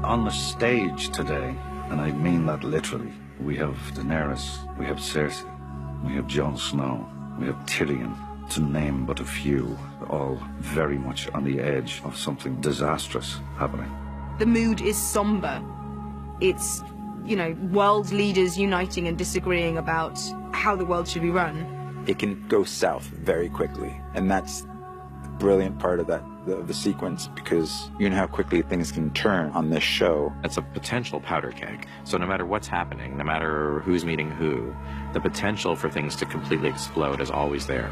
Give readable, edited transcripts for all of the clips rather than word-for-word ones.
On the stage today, and I mean that literally, we have Daenerys, we have Cersei, we have Jon Snow, we have Tyrion, to name but a few, all very much on the edge of something disastrous happening. The mood is somber. It's, you know, world leaders uniting and disagreeing about how the world should be run. It can go south very quickly, and that's the brilliant part of the sequence, because you know how quickly things can turn on this show. It's a potential powder keg. So no matter what's happening, no matter who's meeting who, the potential for things to completely explode is always there.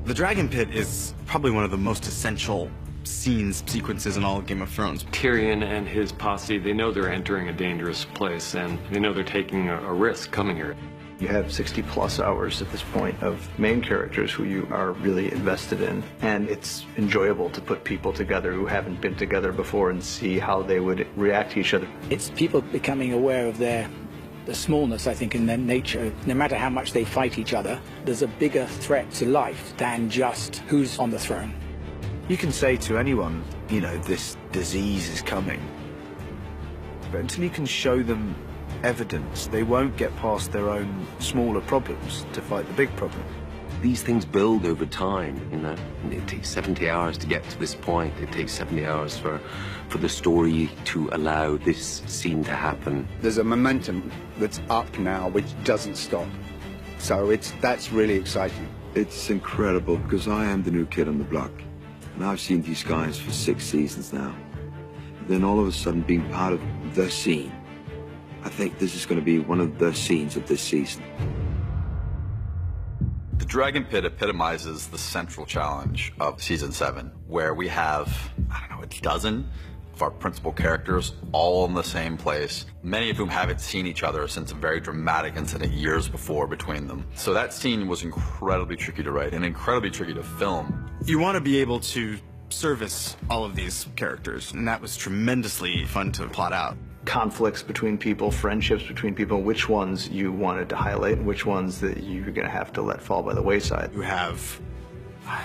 The Dragon Pit is probably one of the most essential sequences in all of Game of Thrones. Tyrion and his posse, they know they're entering a dangerous place, and they know they're taking a risk coming here. You have 60+ hours at this point of main characters who you are really invested in, and it's enjoyable to put people together who haven't been together before and see how they would react to each other. It's people becoming aware of the smallness, I think, in their nature. No matter how much they fight each other, there's a bigger threat to life than just who's on the throne. You can say to anyone, you know, this disease is coming, but until you can show them evidence, they won't get past their own smaller problems to fight the big problem. These things build over time, you know. It takes 70 hours to get to this point. It takes 70 hours for the story to allow this scene to happen. There's a momentum that's up now which doesn't stop. So that's really exciting. It's incredible because I am the new kid on the block. And I've seen these guys for 6 seasons now. Then all of a sudden being part of the scene, I think this is going to be one of the scenes of this season. The Dragon Pit epitomizes the central challenge of Season 7, where we have, I don't know, a dozen of our principal characters all in the same place, many of whom haven't seen each other since a very dramatic incident years before between them. So that scene was incredibly tricky to write and incredibly tricky to film. You want to be able to service all of these characters, and that was tremendously fun to plot out. Conflicts between people, friendships between people, which ones you wanted to highlight and which ones that you're going to have to let fall by the wayside. You have,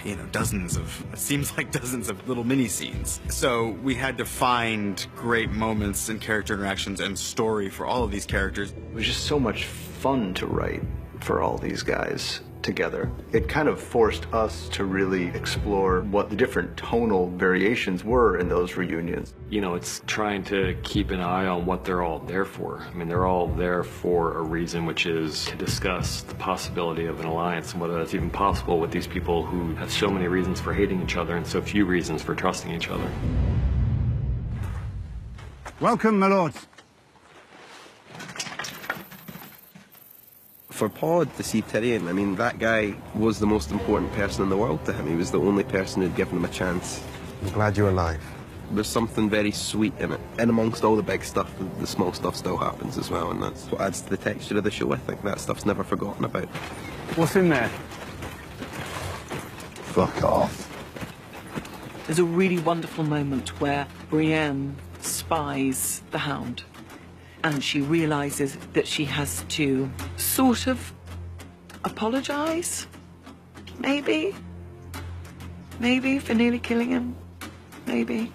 you know, it seems like dozens of little mini scenes. So we had to find great moments and character interactions and story for all of these characters. It was just so much fun to write for all these guys together. It kind of forced us to really explore what the different tonal variations were in those reunions. You know, it's trying to keep an eye on what they're all there for. I mean, they're all there for a reason, which is to discuss the possibility of an alliance and whether that's even possible with these people who have so many reasons for hating each other and so few reasons for trusting each other. Welcome, my lords. For Pod to see Tyrion, I mean, that guy was the most important person in the world to him. He was the only person who'd given him a chance. I'm glad you're alive. There's something very sweet in it. And amongst all the big stuff, the small stuff still happens as well, and that's what adds to the texture of the show, I think. That stuff's never forgotten about. What's in there? Fuck off. There's a really wonderful moment where Brienne spies the Hound. And she realizes that she has to sort of apologize, maybe for nearly killing him, maybe.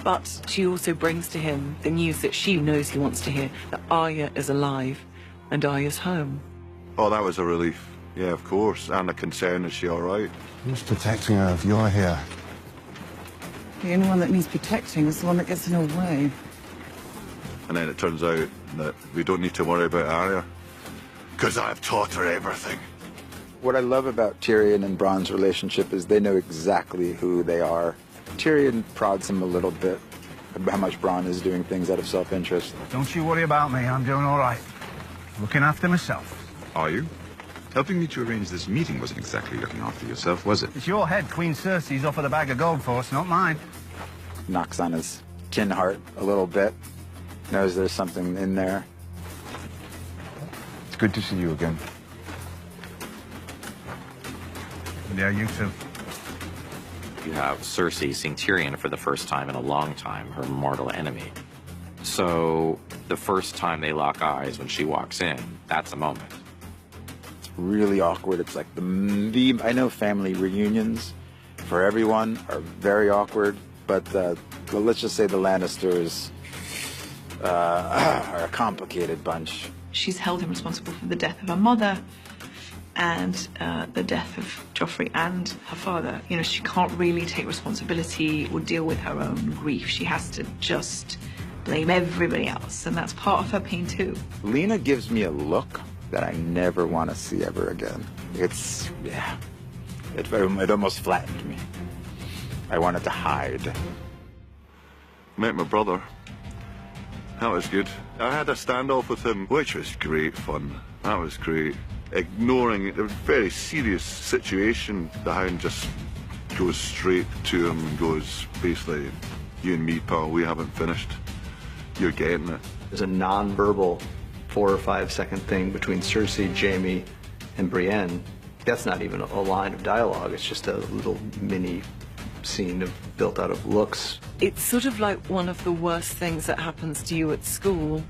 But she also brings to him the news that she knows he wants to hear, that Arya is alive and Arya's home. Oh, that was a relief. Yeah, of course. And a concern, is she all right? Who's protecting her if you're here? The only one that needs protecting is the one that gets in her way. And then it turns out that we don't need to worry about Arya, because I've taught her everything. What I love about Tyrion and Bronn's relationship is they know exactly who they are. Tyrion prods him a little bit about how much Bronn is doing things out of self-interest. Don't you worry about me, I'm doing all right. Looking after myself. Are you? Helping me to arrange this meeting wasn't exactly looking after yourself, was it? It's your head Queen Cersei's offered a bag of gold for us, not mine. Knocks on his kin heart a little bit. Knows there's something in there. It's good to see you again. Yeah, you too. You have Cersei seeing Tyrion for the first time in a long time, her mortal enemy. So the first time they lock eyes when she walks in, that's a moment. It's really awkward. It's like I know family reunions for everyone are very awkward, but well, let's just say the Lannisters are a complicated bunch. She's held him responsible for the death of her mother and the death of Joffrey and her father. You know, she can't really take responsibility or deal with her own grief. She has to just blame everybody else, and that's part of her pain too. Lena gives me a look that I never want to see ever again. It almost flattened me. I wanted to hide. Met my brother. That was good. I had a standoff with him, which was great fun. That was great. Ignoring a very serious situation, the Hound just goes straight to him and goes, basically, you and me, pal, we haven't finished. You're getting it. There's a non-verbal 4 or 5 second thing between Cersei, Jaime, and Brienne. That's not even a line of dialogue. It's just a little mini scene built out of looks. It's sort of like one of the worst things that happens to you at school.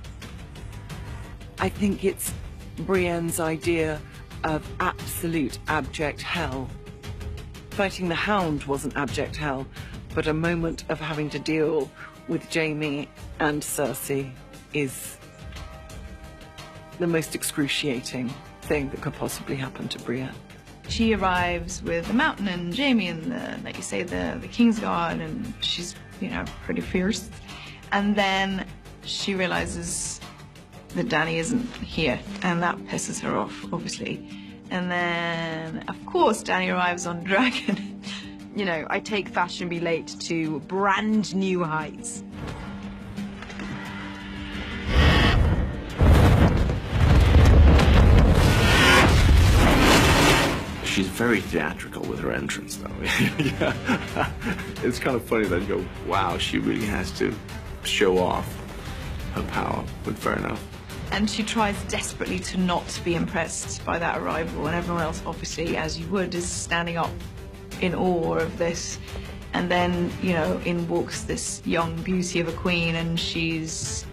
I think it's Brienne's idea of absolute abject hell. Fighting the Hound wasn't abject hell, but a moment of having to deal with Jaime and Cersei is the most excruciating thing that could possibly happen to Brienne. She arrives with the Mountain and Jaime and like you say, the Kingsguard, and she's, you know, pretty fierce. And then she realizes that Dany isn't here, and that pisses her off, obviously. And then, of course, Dany arrives on Dragon. You know, I take Fashionably Late to brand new heights. She's very theatrical with her entrance, though. Yeah. It's kind of funny that you go, wow, she really has to show off her power, but fair enough. And she tries desperately to not be impressed by that arrival, and everyone else, obviously, as you would, is standing up in awe of this. And then, you know, in walks this young beauty of a queen, and she's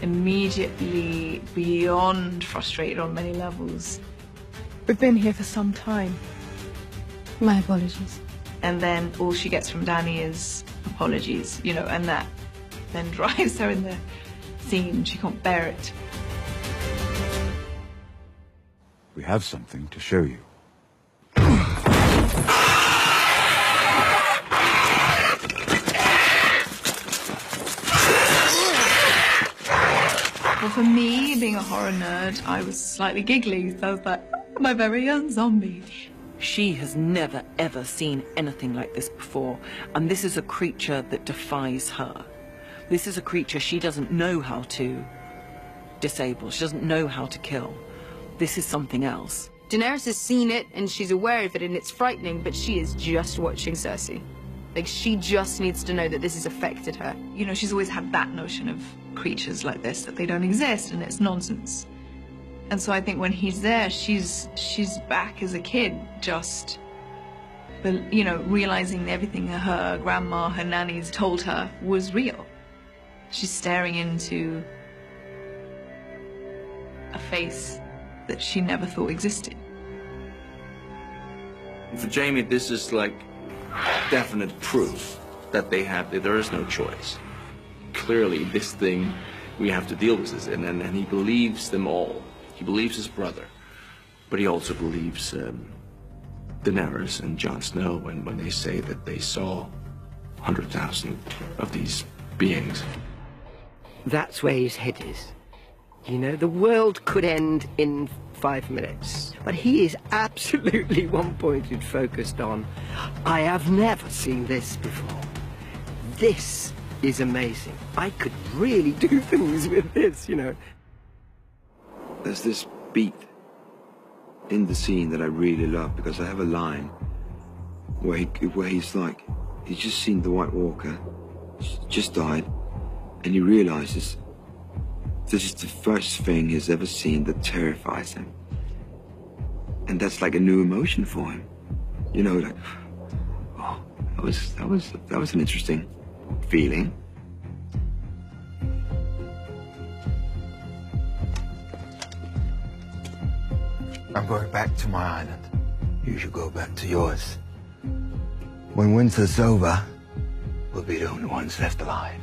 immediately beyond frustrated on many levels. We've been here for some time. My apologies. And then all she gets from Dany is apologies, you know, and that then drives her in the scene. She can't bear it. We have something to show you. Well, for me, being a horror nerd, I was slightly giggly, so I was like, my very own zombie. She has never, ever seen anything like this before, and this is a creature that defies her. This is a creature she doesn't know how to disable. She doesn't know how to kill. This is something else. Daenerys has seen it, and she's aware of it, and it's frightening, but she is just watching Cersei. Like, she just needs to know that this has affected her. You know, she's always had that notion of creatures like this, that they don't exist, and it's nonsense. And so I think when he's there, she's back as a kid, just, you know, realizing everything her grandma, her nannies told her was real. She's staring into a face that she never thought existed. For Jaime, this is like definite proof that there is no choice. Clearly, this thing, we have to deal with this, and he believes them all. He believes his brother, but he also believes Daenerys and Jon Snow when they say that they saw 100,000 of these beings. That's where his head is. You know, the world could end in 5 minutes, but he is absolutely one-pointed, focused on, I have never seen this before. This is amazing. I could really do things with this, you know. There's this beat in the scene that I really love, because I have a line where he's like, he's just seen the White Walker, just died, and he realizes this is the first thing he's ever seen that terrifies him. And that's like a new emotion for him. You know, like, oh, that was an interesting feeling. I'm going back to my island. You should go back to yours. When winter's over, we'll be the only ones left alive.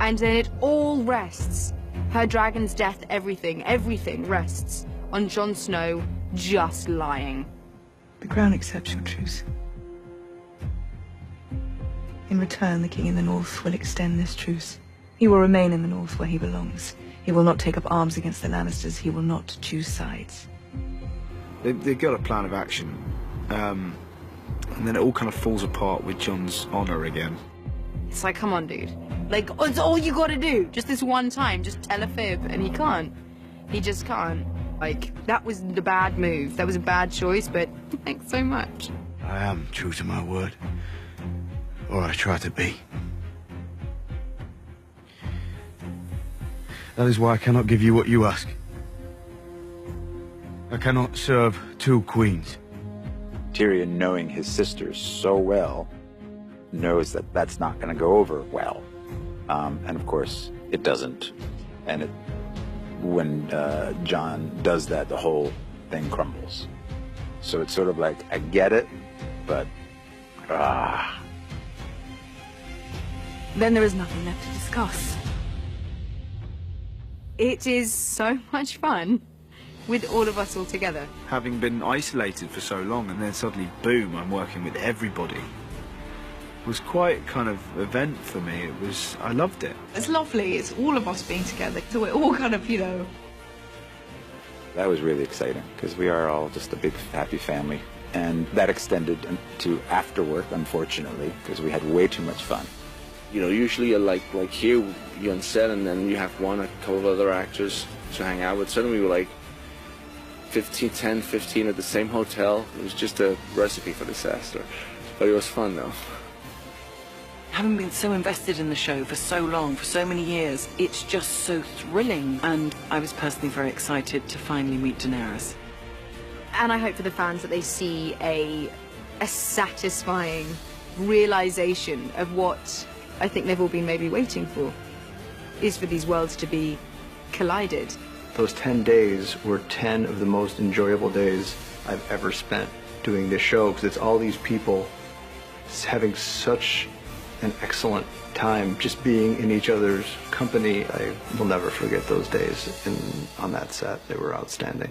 And then it all rests. Her dragon's death, everything rests on Jon Snow just lying. The Crown accepts your truce. In return, the King in the North will extend this truce. He will remain in the North where he belongs. He will not take up arms against the Lannisters. He will not choose sides. They've got a plan of action. And then it all kind of falls apart with Jon's honor again. It's like, come on, dude. Like, it's all you gotta do. Just this one time, just tell a fib, and he can't. He just can't. Like, that was the bad move. That was a bad choice, but thanks so much. I am true to my word. Or I try to be. That is why I cannot give you what you ask. I cannot serve two queens. Tyrion, knowing his sisters so well, knows that that's not going to go over well. And of course, it doesn't. And when Jon does that, the whole thing crumbles. So it's sort of like, I get it, but Then there is nothing left to discuss. It is so much fun with all of us all together. Having been isolated for so long and then suddenly, boom, I'm working with everybody. It was quite kind of event for me. I loved it. It's lovely. It's all of us being together. So we're all kind of, you know. that was really exciting because we are all just a big happy family. And that extended to after work, unfortunately, because we had way too much fun. You know, usually like here, you're on set and then you have a couple of other actors to hang out with. Suddenly we were like 10, 15 at the same hotel. It was just a recipe for disaster. But it was fun though. Having been so invested in the show for so long, for so many years, it's just so thrilling. And I was personally very excited to finally meet Daenerys. And I hope for the fans that they see a satisfying realization of what I think they've all been maybe waiting for, is for these worlds to be collided. Those 10 days were 10 of the most enjoyable days I've ever spent doing this show, because it's all these people having such an excellent time just being in each other's company. I will never forget those days on that set. They were outstanding.